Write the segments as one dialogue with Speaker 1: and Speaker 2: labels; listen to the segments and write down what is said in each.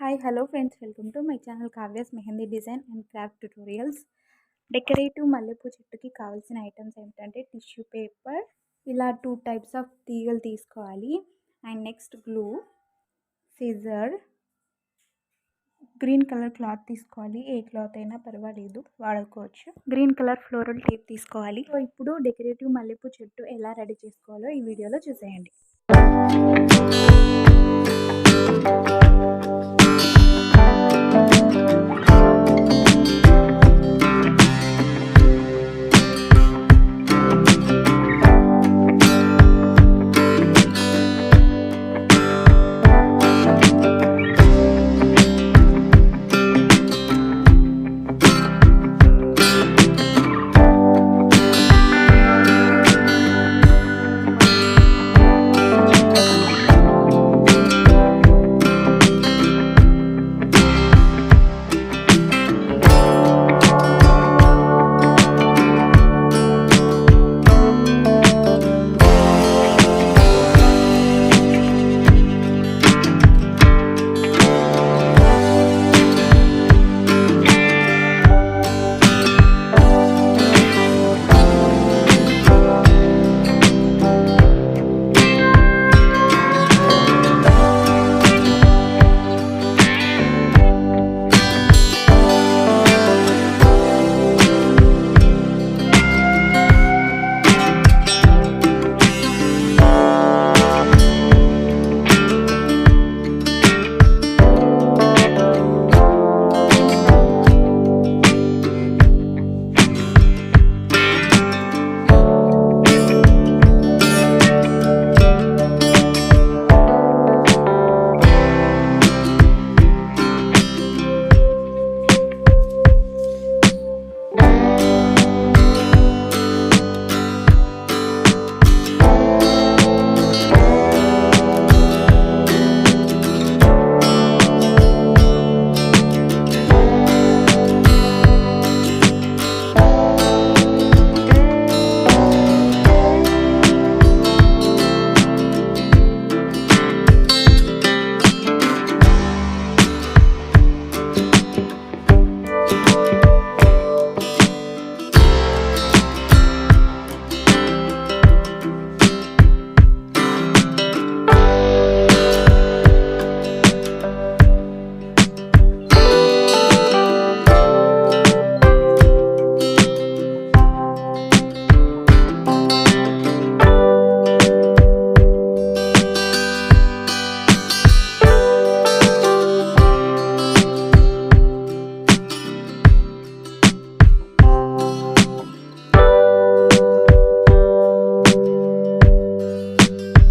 Speaker 1: Hi, hello friends, welcome to my channel Kavya's Mehndi Design and Craft Tutorials. Decorative మల్లెపూ చెట్టుకి కావాల్సిన items ఏంటంటే tissue paper, ఇలా 2 types of తీగలు తీసుకోవాలి. And next glue, scissor, green colour cloth తీసుకోవాలి. ఏ క్లాత్ అయినా పర్వాలేదు, వాడుకోవచ్చు. గ్రీన్ కలర్ ఫ్లోరల్ టేప్ తీసుకోవాలి. సో ఇప్పుడు డెకరేటివ్ మల్లెపూ చెట్టు ఎలా రెడీ చేసుకోవాలో ఈ వీడియోలో చూసేయండి.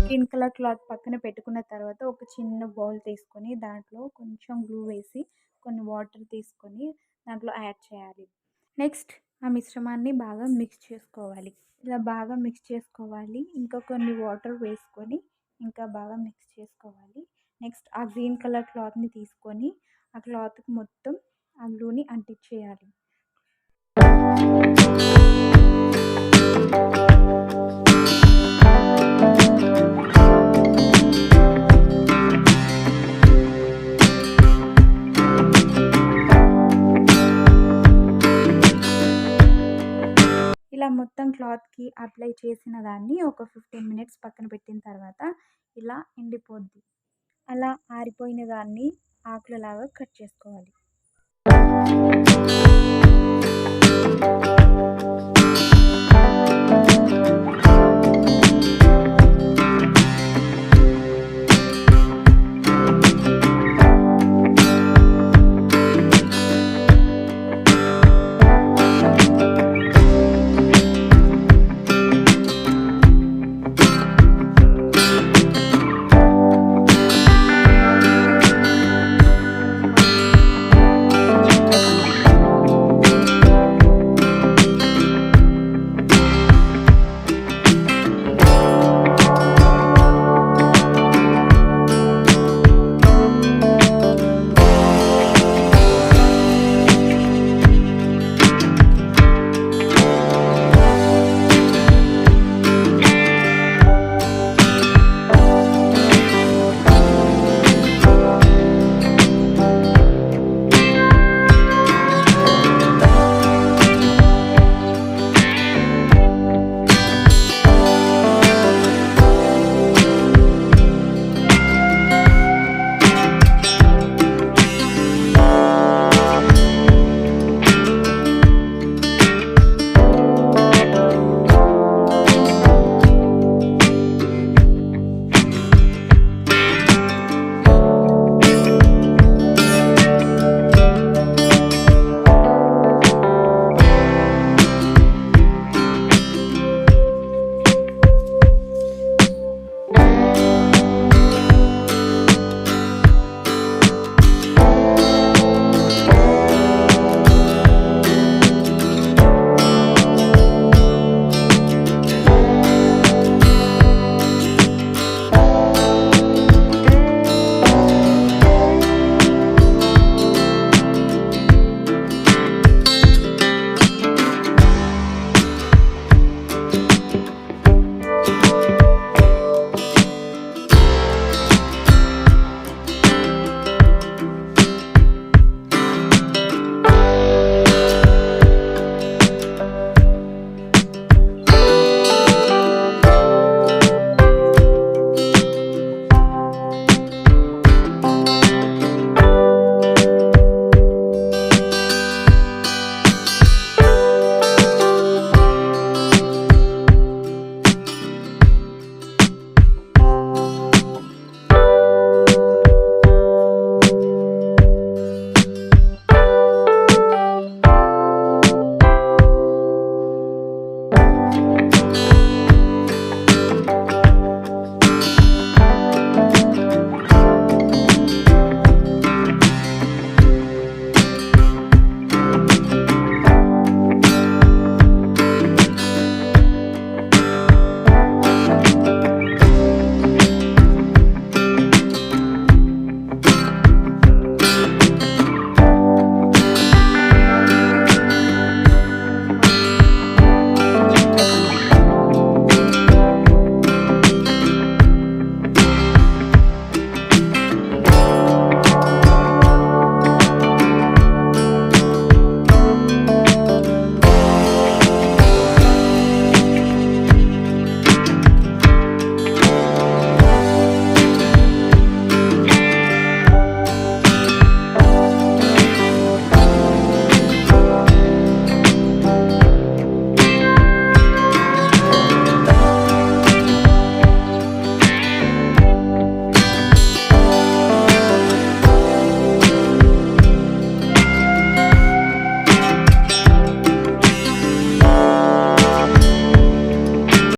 Speaker 1: గ్రీన్ కలర్ క్లాత్ పక్కన పెట్టుకున్న తర్వాత ఒక చిన్న బౌల్ తీసుకొని దాంట్లో కొంచెం గ్లూ వేసి కొన్ని వాటర్ తీసుకొని దాంట్లో యాడ్ చేయాలి. నెక్స్ట్ ఆ మిశ్రమాన్ని బాగా మిక్స్ చేసుకోవాలి. ఇలా బాగా మిక్స్ చేసుకోవాలి. ఇంకా కొన్ని వాటర్ వేసుకొని ఇంకా బాగా మిక్స్ చేసుకోవాలి. నెక్స్ట్ ఆ గ్రీన్ కలర్ క్లాత్ని తీసుకొని ఆ క్లాత్కి మొత్తం ఆ గ్లూని అంటించేయాలి. ఇలా మొత్తం క్లాత్కి అప్లై చేసిన దాన్ని ఒక 15 మినిట్స్ పక్కన పెట్టిన తర్వాత ఇలా ఎండిపోద్ది. అలా ఆరిపోయిన దాన్ని ఆకులలాగా కట్ చేసుకోవాలి.